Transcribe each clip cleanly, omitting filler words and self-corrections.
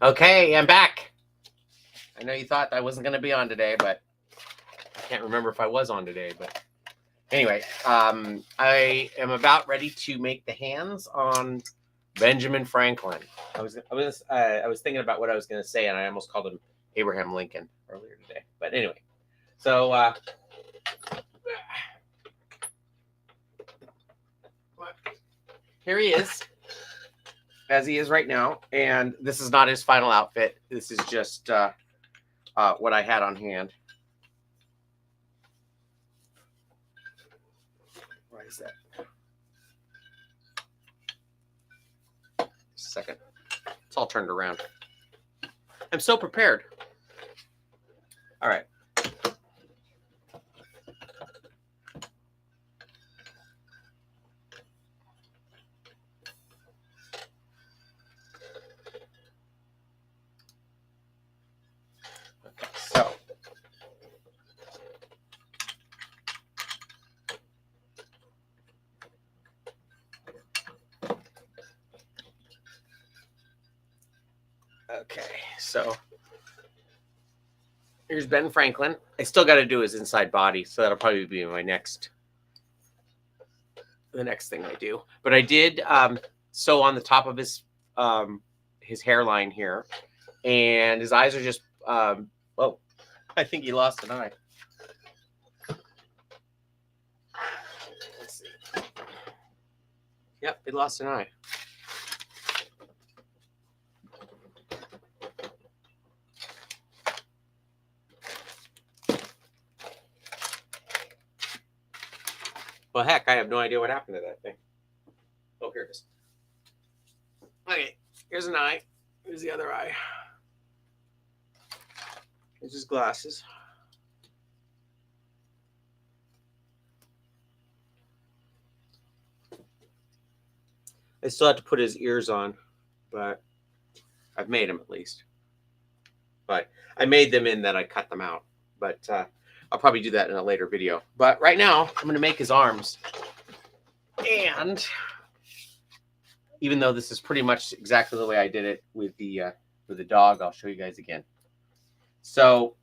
Okay, I'm back. I know you thought I wasn't going to be on today, but I can't remember if I was on today. But anyway, I am about ready to make the hands on Benjamin Franklin. I was thinking about what I was going to say, and I almost called him Abraham Lincoln earlier today. But anyway, so here he is, as he is right now, and this is not his final outfit. This is just what I had on hand. Why is that? Just a second. It's all turned around. I'm so prepared. All right. Okay, so here's Ben Franklin. I still got to do his inside body, so that'll probably be the next thing I do. But I did sew on the top of his hairline here, and his eyes are just oh, I think he lost an eye. Let's see. Yep, he lost an eye. Well, heck, I have no idea what happened to that thing. Oh, here it is. Okay, here's an eye. Here's the other eye. Here's his glasses. I still have to put his ears on, but I've made them at least. But I made them in that I cut them out. But I'll probably do that in a later video. But right now, I'm going to make his arms. And even though this is pretty much exactly the way I did it with the dog, I'll show you guys again. So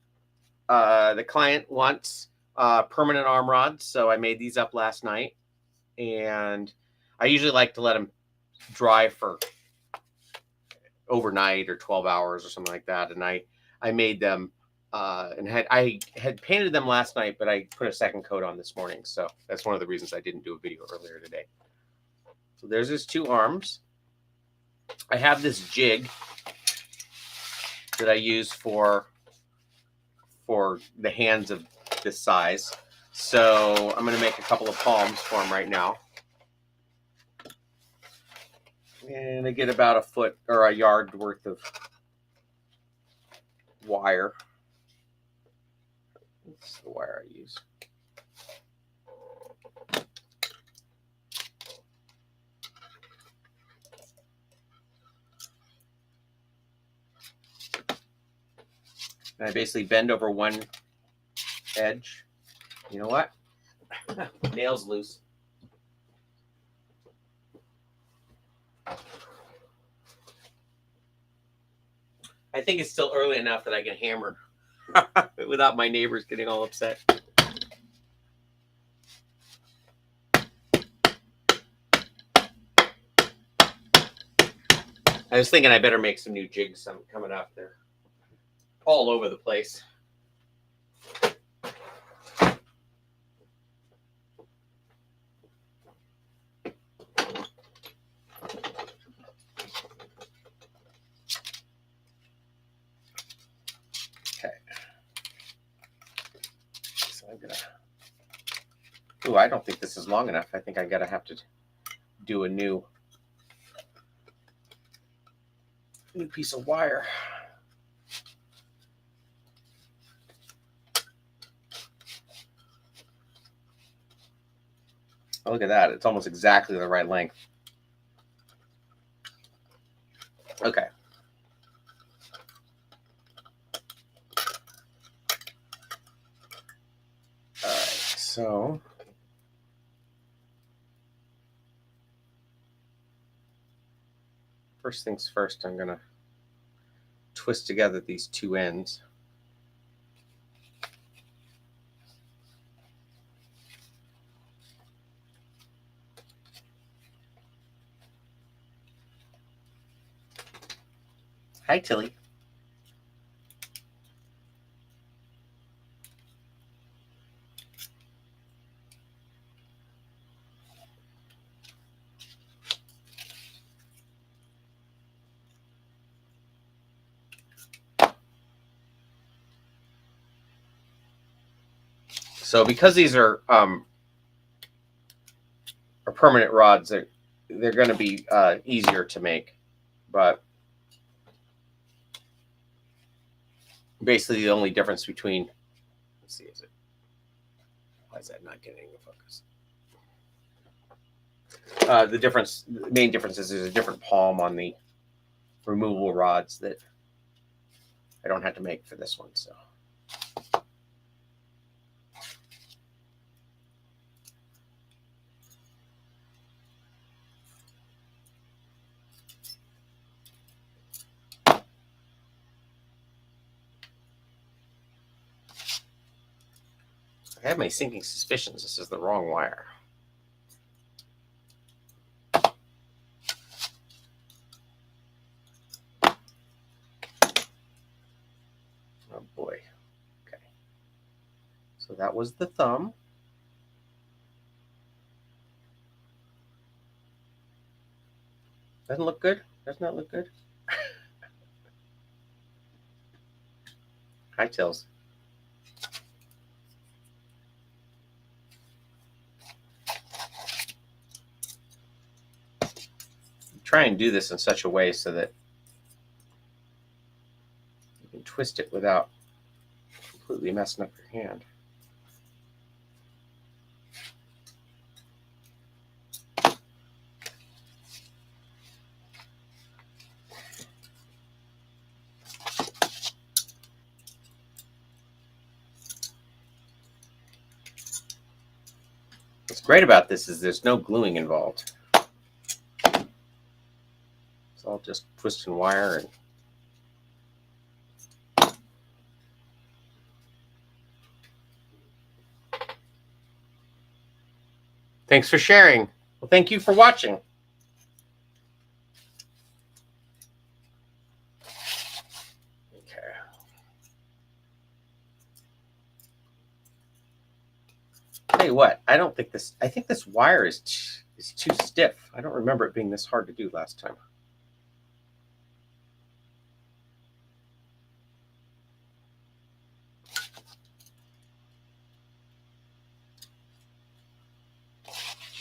the client wants permanent arm rods. So I made these up last night. And I usually like to let them dry for overnight or 12 hours or something like that. And I made them and I had painted them last night, but I put a second coat on this morning. So that's one of the reasons I didn't do a video earlier today. So there's his two arms. I have this jig that I use for the hands of this size. So I'm going to make a couple of palms for him right now. And I get about a foot or a yard worth of wire. This is the wire I use. And I basically bend over one edge. You know what? Nail's loose. I think it's still early enough that I can hammer without my neighbors getting all upset. I was thinking I better make some new jigs coming up there. All over the place. Okay. So I'm gonna. Ooh, I don't think this is long enough. I think I'm gonna have to do a new piece of wire. Oh, look at that. It's almost exactly the right length. Okay. All right. So first things first, I'm going to twist together these two ends. Hi, Tilly. So because these are permanent rods, they're going to be easier to make, but basically the only difference between, let's see, why is that not getting the focus? The main difference is there's a different palm on the removable rods that I don't have to make for this one. So. I have my sinking suspicions this is the wrong wire. Oh boy. Okay. So that was the thumb. Doesn't look good? Does not look good? Hi, Tills. Try and do this in such a way so that you can twist it without completely messing up your hand. What's great about this is there's no gluing involved. It's all just twist and wire and thanks for sharing. Well, thank you for watching. Okay. Tell you what, I think this wire is too stiff. I don't remember it being this hard to do last time.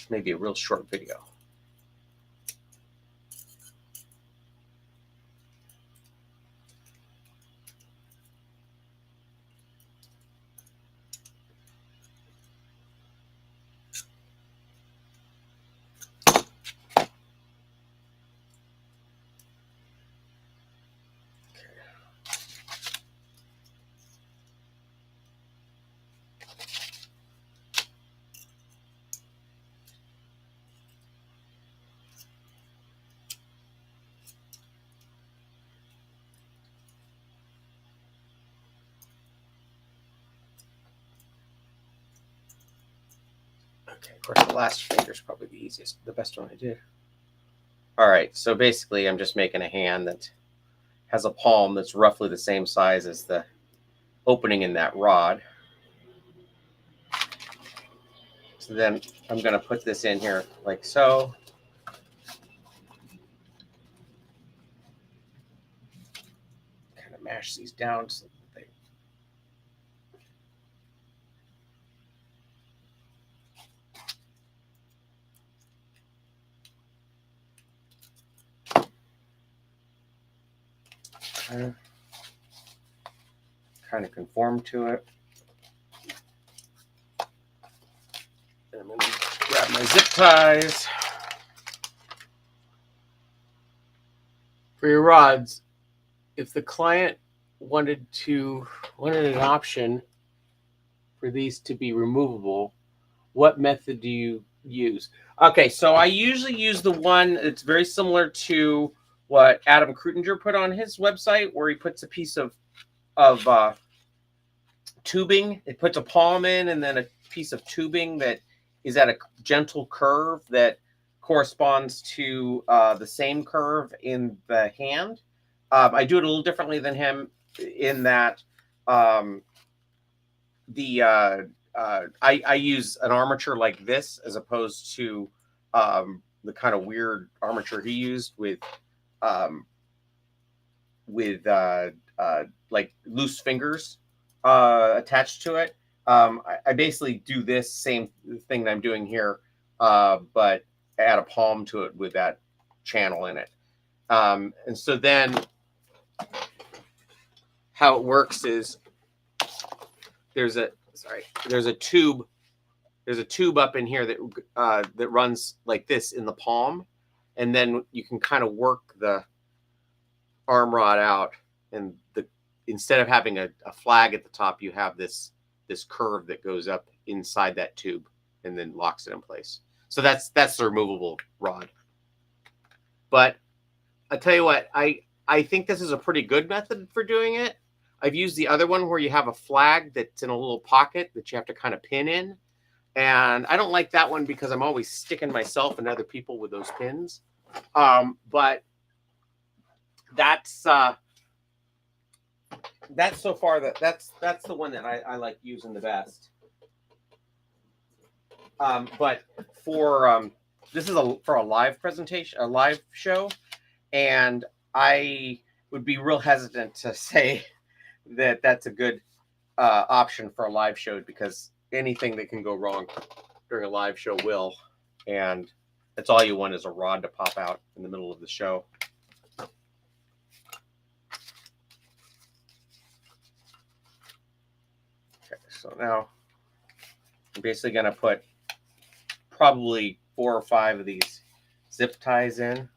Maybe a real short video. Okay, of course, the last finger is probably the best one I did. All right, so basically I'm just making a hand that has a palm that's roughly the same size as the opening in that rod. So then I'm going to put this in here like so. Kind of mash these down so that they kind of conform to it. And I'm going to grab my zip ties. For your rods, if the client wanted an option for these to be removable, what method do you use? Okay, so I usually use the one that's very similar to what Adam Krutinger put on his website, where he puts a piece of tubing. It puts a palm in and then a piece of tubing that is at a gentle curve that corresponds to the same curve in the hand. I do it a little differently than him in that I use an armature like this as opposed to the kind of weird armature he used with like loose fingers attached to it. I basically do this same thing that I'm doing here, but add a palm to it with that channel in it. And so then how it works is there's a tube up in here that runs like this in the palm, and then you can kind of work the arm rod out, and instead of having a flag at the top, you have this curve that goes up inside that tube and then locks it in place. So that's the removable rod. But I tell you what, I think this is a pretty good method for doing it. I've used the other one where you have a flag that's in a little pocket that you have to kind of pin in. And I don't like that one because I'm always sticking myself and other people with those pins. But that's so far that's the one that I like using the best. But for this is for a live presentation, a live show, and I would be real hesitant to say that that's a good option for a live show, because anything that can go wrong during a live show will, and that's all you want is a rod to pop out in the middle of the show. Okay, so now I'm basically going to put probably 4 or 5 of these zip ties in.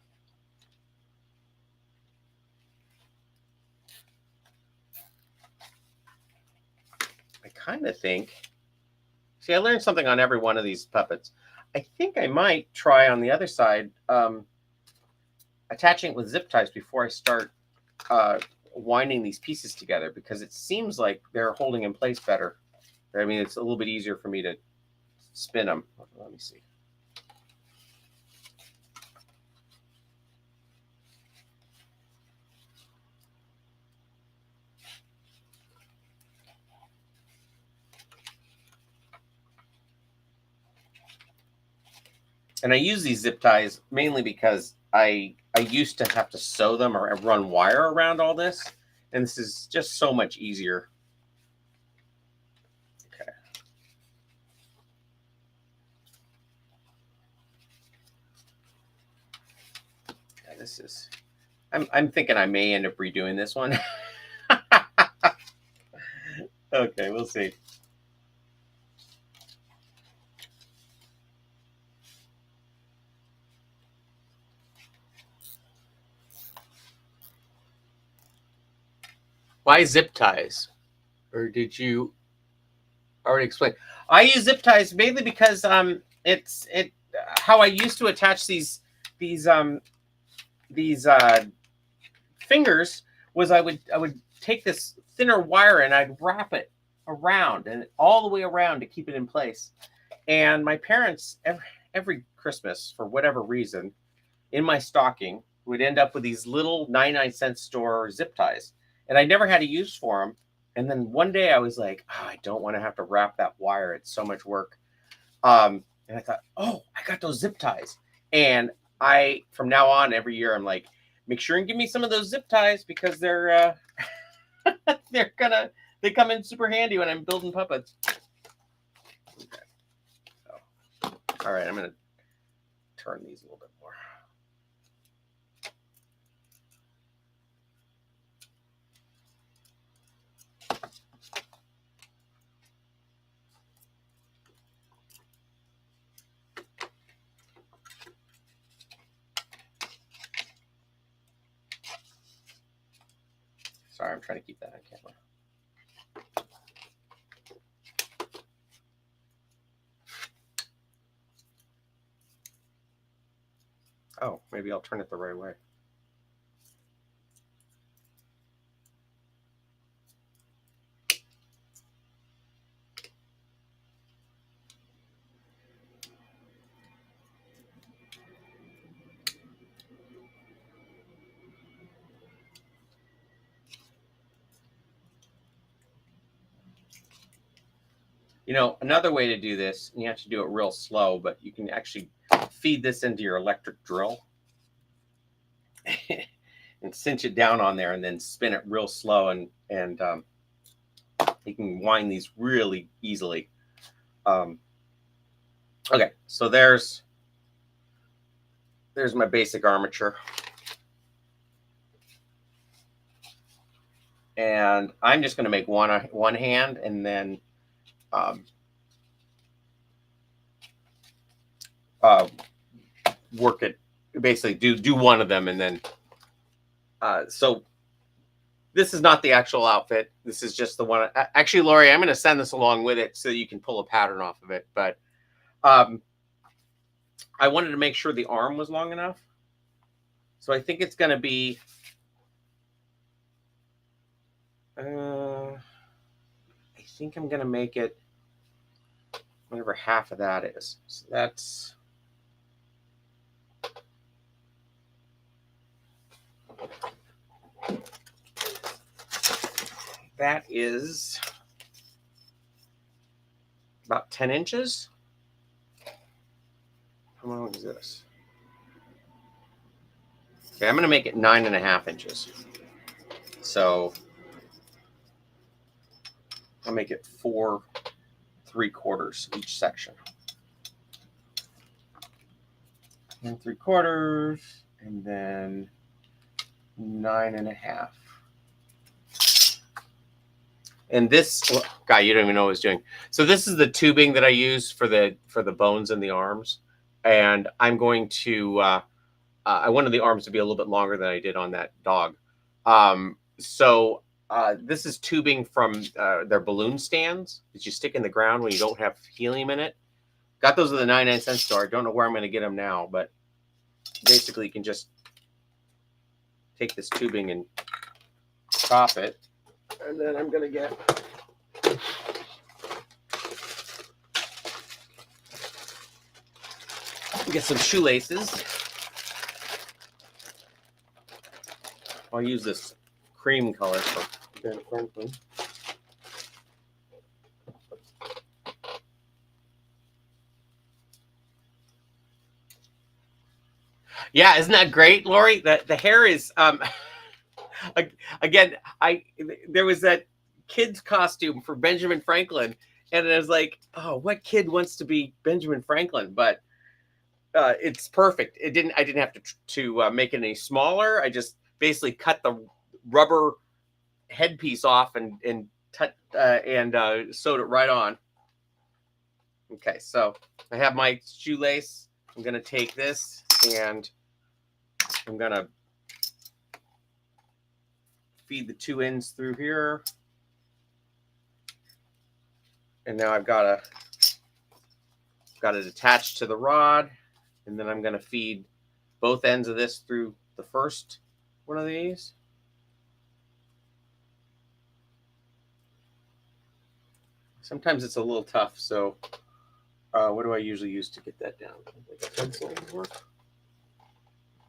I kind of think, see, I learned something on every one of these puppets. I think I might try on the other side, attaching it with zip ties before I start winding these pieces together, because it seems like they're holding in place better. I mean, it's a little bit easier for me to spin them. Let me see. And I use these zip ties mainly because I used to have to sew them or run wire around all this, and this is just so much easier. Okay. Yeah, this is. I'm thinking I may end up redoing this one. Okay, we'll see. Why zip ties? Or did you already explain? I use zip ties mainly because it's how I used to attach these fingers was I would take this thinner wire and I'd wrap it around and all the way around to keep it in place. And my parents every Christmas, for whatever reason, in my stocking would end up with these little 99-cent store zip ties, and I never had a use for them. And then one day I was like, oh, I don't want to have to wrap that wire. It's so much work. And I thought, oh, I got those zip ties. And from now on, every year, I'm like, make sure and give me some of those zip ties, because they're they come in super handy when I'm building puppets. Okay. So, all right, I'm going to turn these a little bit more. Sorry, I'm trying to keep that on camera. Oh, maybe I'll turn it the right way. You know, another way to do this, and you have to do it real slow, but you can actually feed this into your electric drill and cinch it down on there, and then spin it real slow, and you can wind these really easily. Okay, so there's my basic armature. And I'm just going to make one hand, and then work it, basically do one of them, and then so this is not the actual outfit. This is just the one. Actually, Lori, I'm going to send this along with it so you can pull a pattern off of it. But I wanted to make sure the arm was long enough. So I think it's going to be I think I'm going to make it whatever half of that is. So that is about 10 inches. How long is this? Okay, I'm going to make it 9.5 inches. So I'll make it 4 3/4 each section. 1 3/4, and then 9.5. And this guy, you don't even know what I was doing. So this is the tubing that I use for the bones in the arms, and I'm going to. I wanted the arms to be a little bit longer than I did on that dog. So this is tubing from their balloon stands that you stick in the ground when you don't have helium in it. Got those at the 99-cent store. I don't know where I'm going to get them now, but basically you can just take this tubing and chop it. And then I'm going to get some shoelaces. I'll use this cream color for Ben Franklin. Yeah, isn't that great, Lori? The hair is again, there was that kid's costume for Benjamin Franklin, and I was like, oh, what kid wants to be Benjamin Franklin? But it's perfect. I didn't have to make it any smaller. I just basically cut the rubber headpiece off and sewed it right on. Okay, so I have my shoelace. I'm gonna take this and I'm gonna feed the 2 ends through here, and now I've got it attached to the rod, and then I'm gonna feed both ends of this through the first one of these. Sometimes it's a little tough, so what do I usually use to get that down? Like a pencil would work.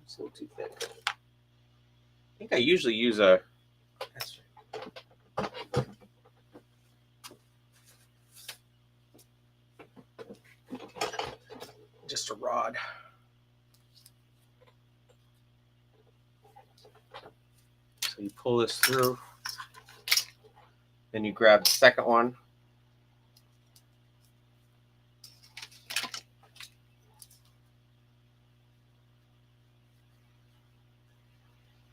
It's a little too thick. I think I usually use just a rod. So you pull this through, then you grab the second one.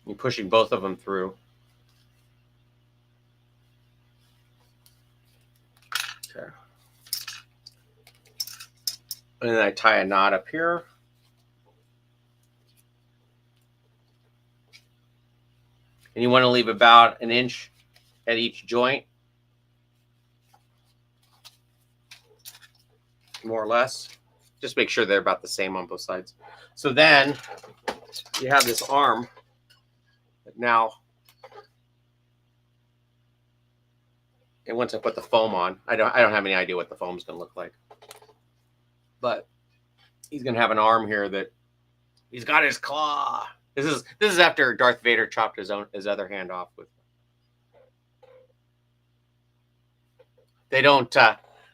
You're pushing both of them through. Okay. And then I tie a knot up here. And you want to leave about 1 inch at each joint, more or less. Just make sure they're about the same on both sides. So then you have this arm. Now, and once I put the foam on, I don't have any idea what the foam's going to look like. But he's going to have an arm here that he's got his claw. This is after Darth Vader chopped his other hand off with. They don't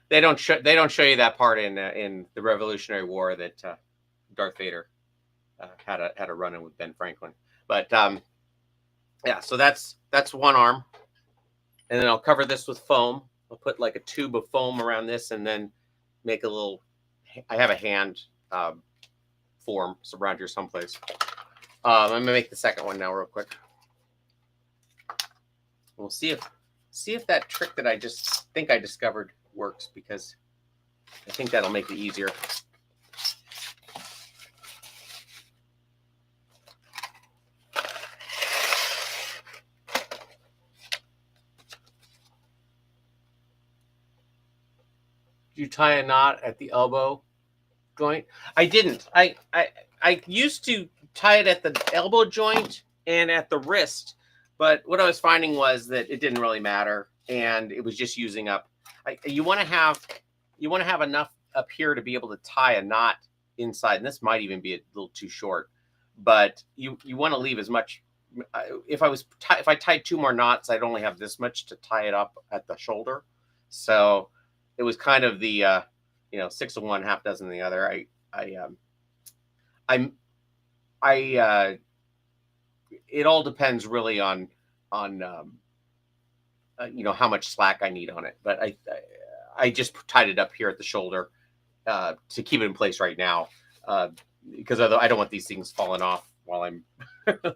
They don't show you that part in the Revolutionary War that Darth Vader had a run-in with Ben Franklin. But yeah, so that's one arm, and then I'll cover this with foam. I'll put like a tube of foam around this, and then make a little. I have a hand form around here someplace. I'm gonna make the second one now, real quick. We'll see if that trick that I just think I discovered works, because I think that'll make it easier. You tie a knot at the elbow joint? I didn't. I used to tie it at the elbow joint and at the wrist, but what I was finding was that it didn't really matter, and it was just using up. You want to have enough up here to be able to tie a knot inside, and this might even be a little too short, but you want to leave as much. If I tied 2 more knots, I'd only have this much to tie it up at the shoulder, so it was kind of the 6 of one, half dozen of the other. It all depends really on how much slack I need on it. But I just tied it up here at the shoulder to keep it in place right now, because I don't want these things falling off while I'm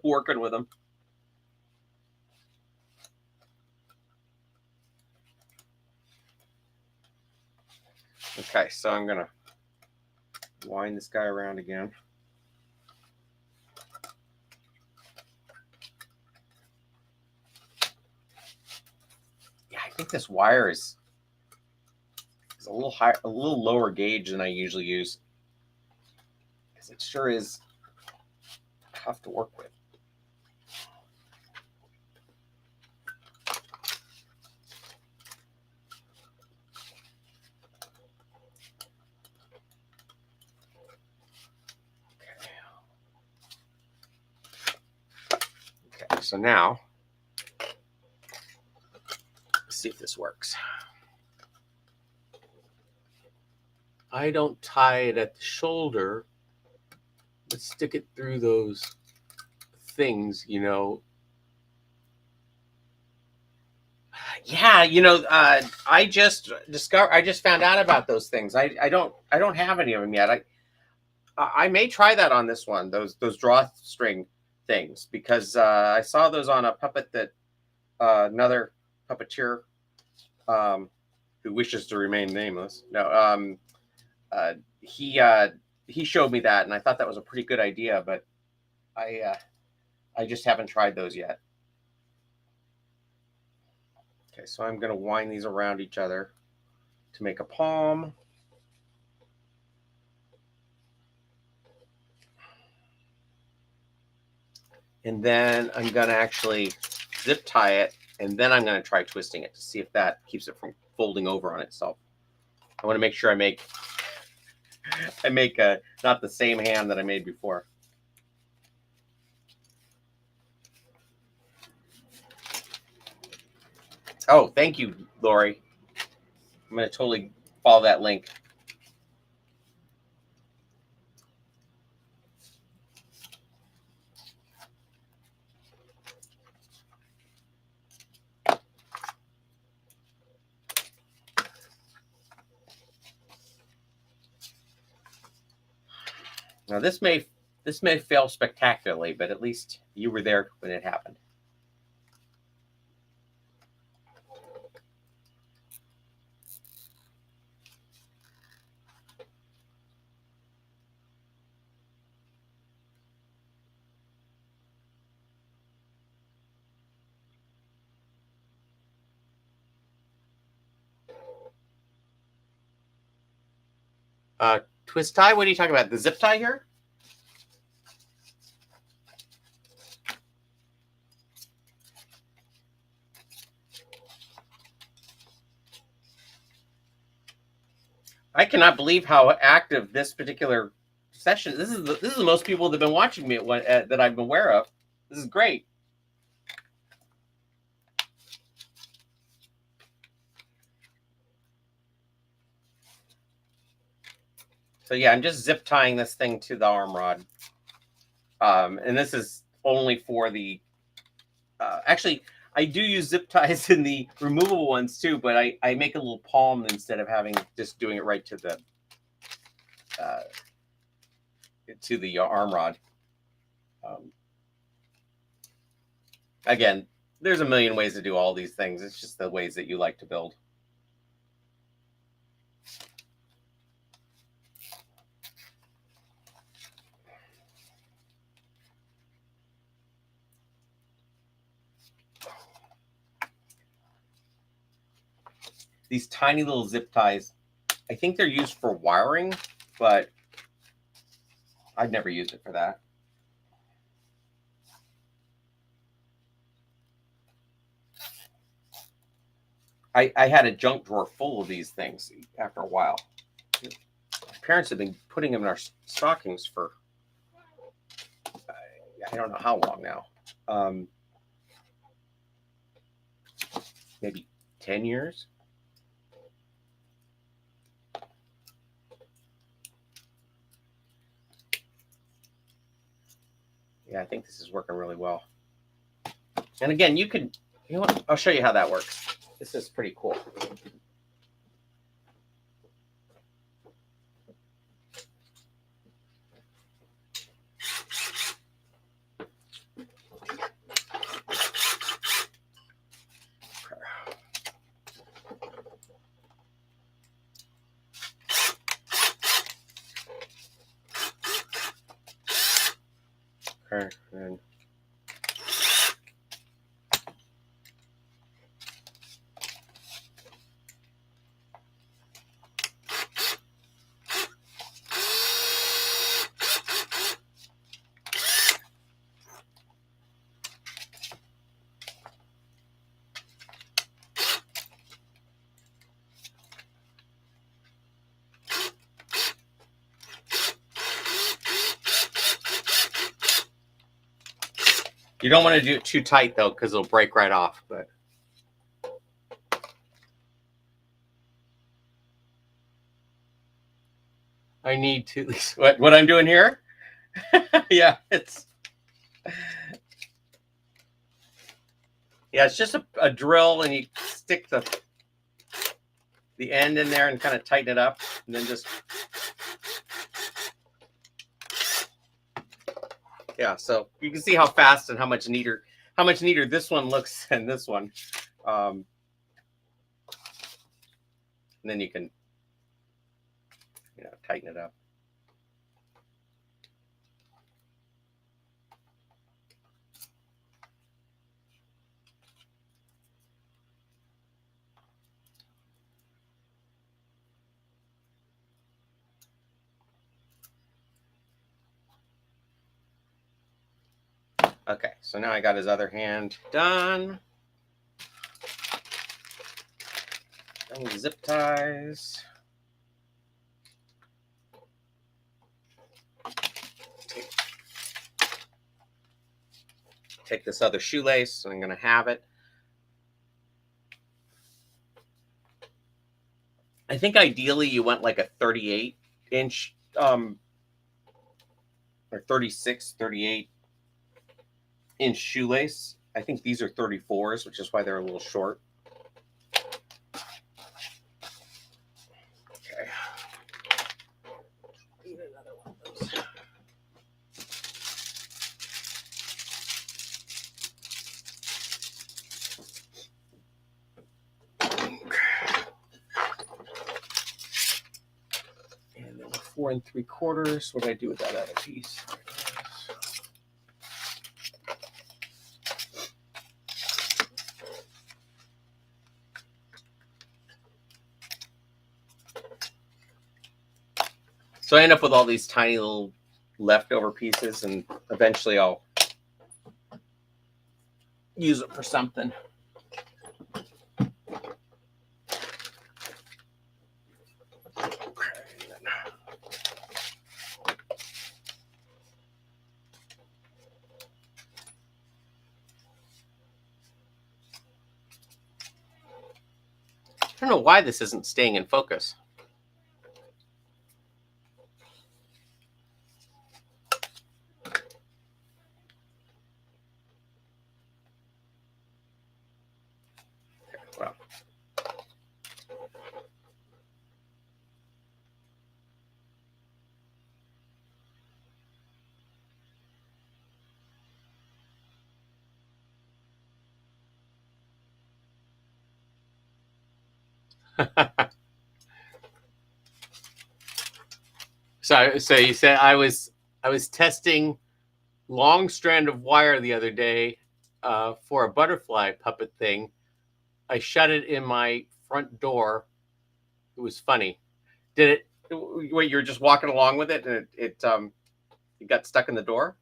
working with them. Okay, so I'm gonna wind this guy around again. Yeah, I think this wire is a little higher, a little lower gauge than I usually use, because it sure is tough to work with. Okay, so now let's see if this works. I don't tie it at the shoulder, but stick it through those things, Yeah, I just found out about those things. I don't have any of them yet. I may try that on this one, those drawstring things, because I saw those on a puppet that another puppeteer who wishes to remain nameless. No, he showed me that, and I thought that was a pretty good idea, but I just haven't tried those yet. Okay, so I'm going to wind these around each other to make a palm. And then I'm going to actually zip tie it, and then I'm going to try twisting it to see if that keeps it from folding over on itself. I want to make sure I make not the same hand that I made before. Oh, thank you, Lori. I'm going to totally follow that link. Now this may fail spectacularly, but at least you were there when it happened. Twist tie? What are you talking about? The zip tie here? I cannot believe how active this particular session. This is the most people that have been watching me that I'm aware of. This is great. So yeah, I'm just zip tying this thing to the arm rod. And this is only for the, actually, I do use zip ties in the removable ones too, but I make a little palm instead of having just doing it right to the arm rod. Again, there's a million ways to do all these things. It's just the ways that you like to build. These tiny little zip ties, I think they're used for wiring, but I've never used it for that. I had a junk drawer full of these things after a while. My parents have been putting them in our stockings for I don't know how long now. Maybe 10 years. Yeah, I think this is working really well. And again, you know what? I'll show you how that works. This is pretty cool. Okay, and you don't want to do it too tight though, because it'll break right off. But I need to. What I'm doing here? Yeah, it's just a drill, and you stick the end in there and kind of tighten it up, and then just So you can see how fast and how much neater this one looks than this one. And then you can tighten it up. Okay, so now I got his other hand done. Done with zip ties. Take this other shoelace, so I'm going to have it. I think ideally you want like a 38-inch or 36, 38-inch shoelace. I think these are 34s, which is why they're a little short. Okay. Need another one of those. And then 4 3/4. What did I do with that other piece? So I end up with all these tiny little leftover pieces, and eventually I'll use it for something. I don't know why this isn't staying in focus. So you said I was testing long strand of wire the other day for a butterfly puppet thing. I shut it in my front door. It was funny. Did it? Wait, you're just walking along with it, and it got stuck in the door?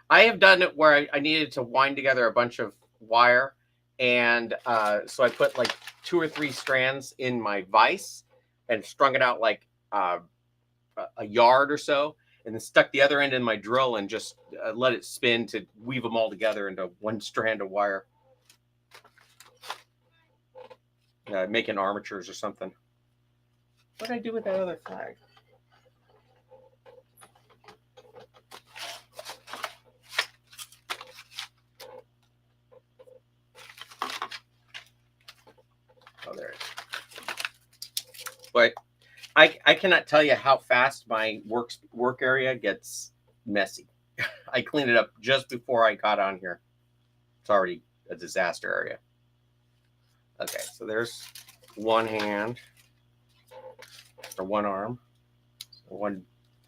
I have done it where I needed to wind together a bunch of wire, and so I put like 2 or 3 strands in my vise and strung it out like a yard or so, and then stuck the other end in my drill and just let it spin to weave them all together into one strand of wire. Making armatures or something. What did I do with that other flag? Oh, there it is. But I cannot tell you how fast my work area gets messy. I cleaned it up just before I got on here. It's already a disaster area. Okay, so there's one hand or one arm. So one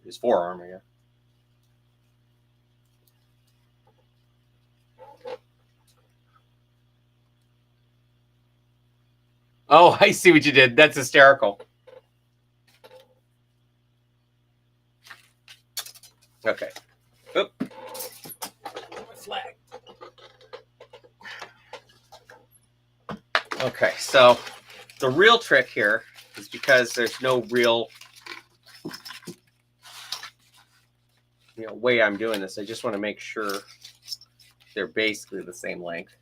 is forearm, I guess. Oh, I see what you did. That's hysterical. Okay. Oop. My flag. Okay, so the real trick here is because there's no real way I'm doing this. I just want to make sure they're basically the same length.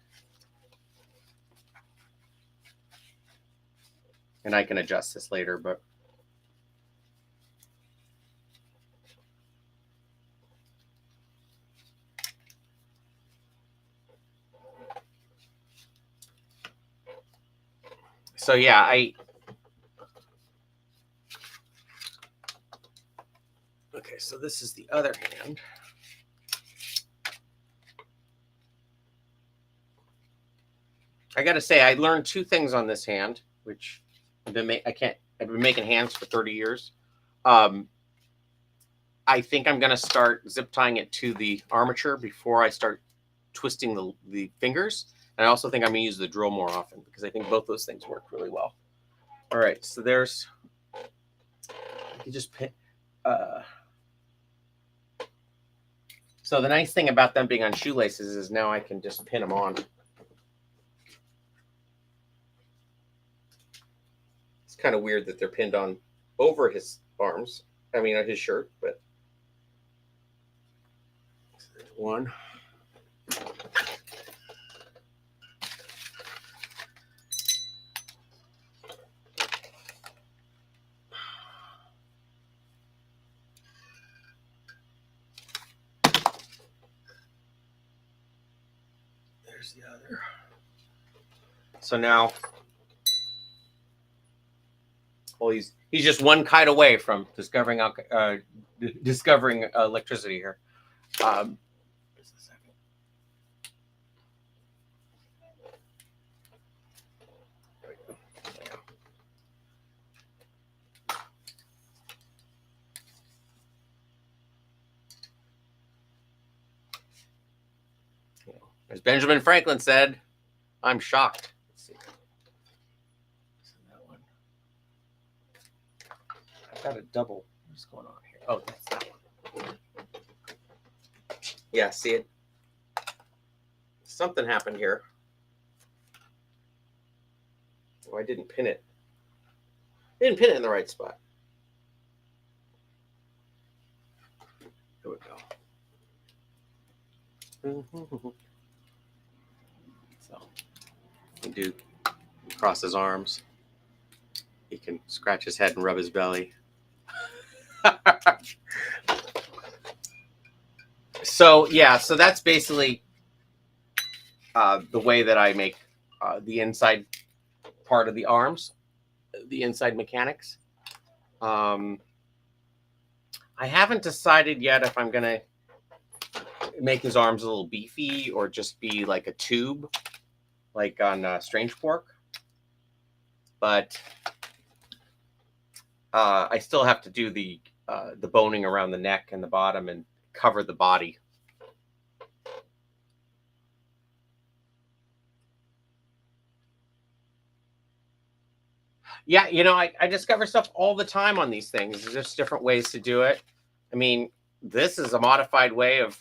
And I can adjust this later, but so yeah, okay, so this is the other hand. I got to say, I learned 2 things on this hand, which I've been making hands for 30 years. I think I'm going to start zip tying it to the armature before I start twisting the fingers. And I also think I'm going to use the drill more often because I think both those things work really well. All right, so there's, you just pin. So the nice thing about them being on shoelaces is now I can just pin them on. It's kind of weird that they're pinned on over his arms. I mean, on his shirt, but there's one. There's the other. So now, well, he's just one kite away from discovering electricity here. Just a second. There we go. As Benjamin Franklin said, I'm shocked. Let's see. That one. I've got a double. What's going on here? Oh, that's that one. Yeah, see it? Something happened here. Oh, I didn't pin it. I didn't pin it in the right spot. There we go. So he can do cross his arms. He can scratch his head and rub his belly. So yeah, so that's basically the way that I make the inside part of the arms, the inside mechanics. I haven't decided yet if I'm gonna make his arms a little beefy or just be like a tube, like on Strange Pork. but I still have to do the boning around the neck and the bottom and cover the body. Yeah, I discover stuff all the time on these things. There's just different ways to do it. I mean, this is a modified way of,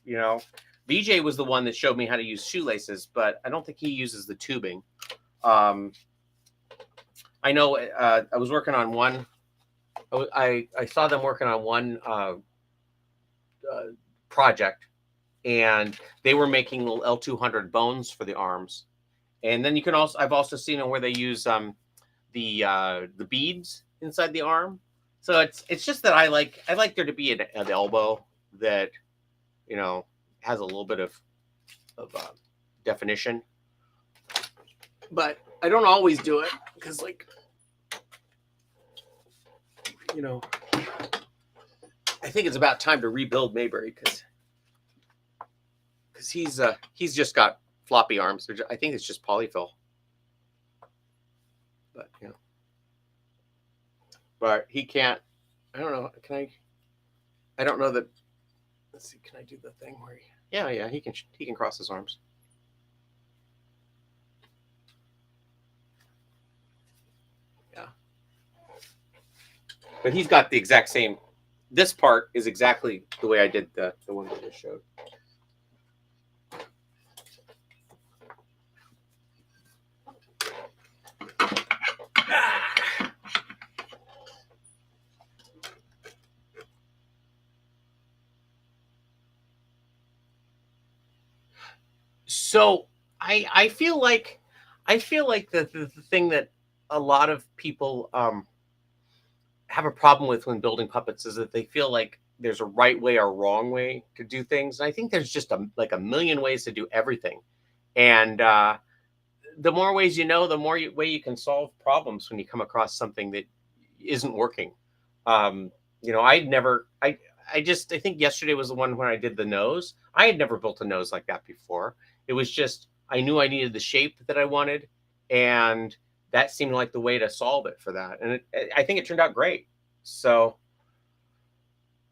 BJ was the one that showed me how to use shoelaces, but I don't think he uses the tubing. I know I was working on one. I saw them working on one project, and they were making little L200 bones for the arms. And then I've also seen them where they use the beads inside the arm. So it's just that I like there to be an elbow that has a little bit of definition, but I don't always do it because I think it's about time to rebuild Mayberry because he's just got floppy arms. I think it's just polyfill. But but he can't. I don't know. I don't know that. Let's see. Can I do the thing where? Yeah. He can cross his arms. Yeah. But he's got the exact same. This part is exactly the way I did the one that I just showed. So I feel like the thing that a lot of people have a problem with when building puppets is that they feel like there's a right way or wrong way to do things. And I think there's just a million ways to do everything. And the more ways the more way you can solve problems when you come across something that isn't working. I think yesterday was the one when I did the nose. I had never built a nose like that before. It was just, I knew I needed the shape that I wanted, and that seemed like the way to solve it for that. And I think it turned out great. So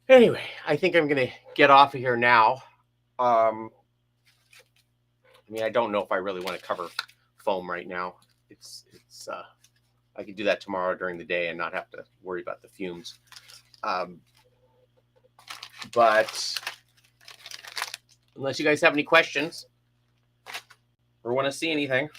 anyway, I think I'm going to get off of here now. I don't know if I really want to cover foam right now. I could do that tomorrow during the day and not have to worry about the fumes. But unless you guys have any questions or want to see anything.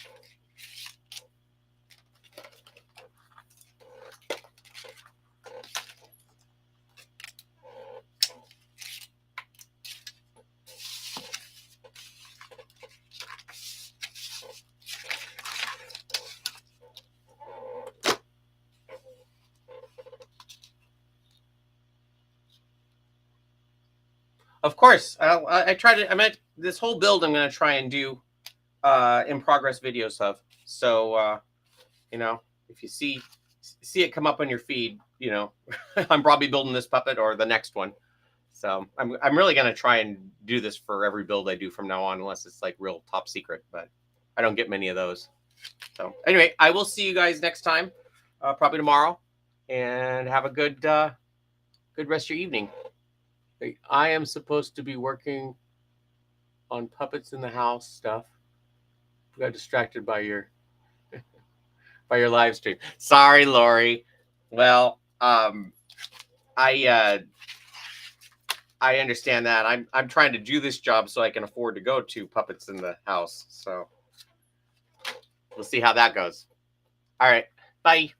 Of course, I try to. This whole build I'm going to try and do in progress videos of. So if you see it come up on your feed, I'm probably building this puppet or the next one. So I'm really going to try and do this for every build I do from now on, unless it's like real top secret. But I don't get many of those. So anyway, I will see you guys next time, probably tomorrow, and have a good rest of your evening. I am supposed to be working on puppets in the house stuff. I got distracted by your live stream. Sorry, Lori. Well, I understand that. I'm trying to do this job so I can afford to go to puppets in the house. So we'll see how that goes. All right. Bye.